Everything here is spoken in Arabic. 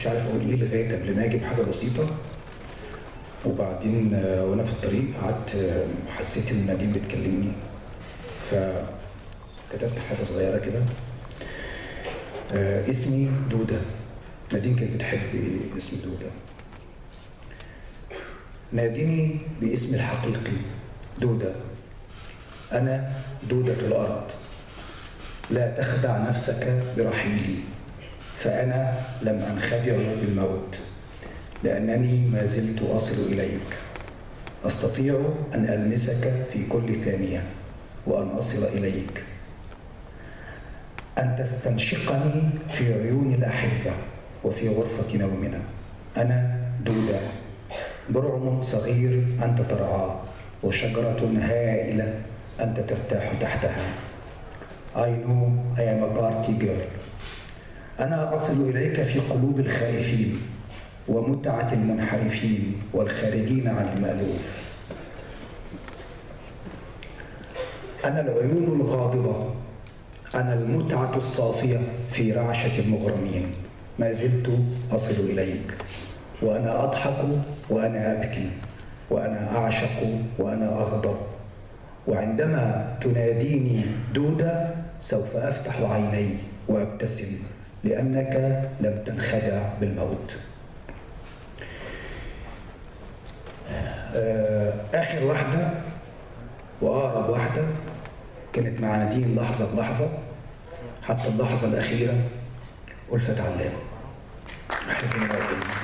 كنتش عارف اقول ايه لغايه قبل ما اجي بحاجه بسيطه. وبعدين وانا في الطريق قعدت حسيت ان نادين بتكلمني، فكتبت حاجه صغيره كده. اسمي دوده. نادين كانت بتحب اسم دوده. ناديني باسمي الحقيقي دوده. انا دوده الارض. لا تخدع نفسك برحيلي، فانا لم انخدع بالموت، لأنني ما زلت أصل إليك. أستطيع أن ألمسك في كل ثانية وأن أصل إليك، أن تستنشقني في عيون الأحبة وفي غرفة نومنا. أنا دودة، برعم صغير أنت ترعاه، وشجرة هائلة أنت ترتاح تحتها. I know I am a party girl. أنا أصل إليك في قلوب الخائفين ومتعة المنحرفين والخارجين عن المألوف. أنا العيون الغاضبة، أنا المتعة الصافية في رعشة المغرمين. ما زلت أصل إليك، وأنا أضحك وأنا أبكي، وأنا أعشق وأنا أغضب. وعندما تناديني دودة سوف أفتح عيني وأبتسم، لأنك لم تنخدع بالموت. آخر واحدة وأقرب واحدة كانت مع نادين لحظة بلحظة، حتى اللحظة الأخيرة. ألفت علام. أحب أن أقول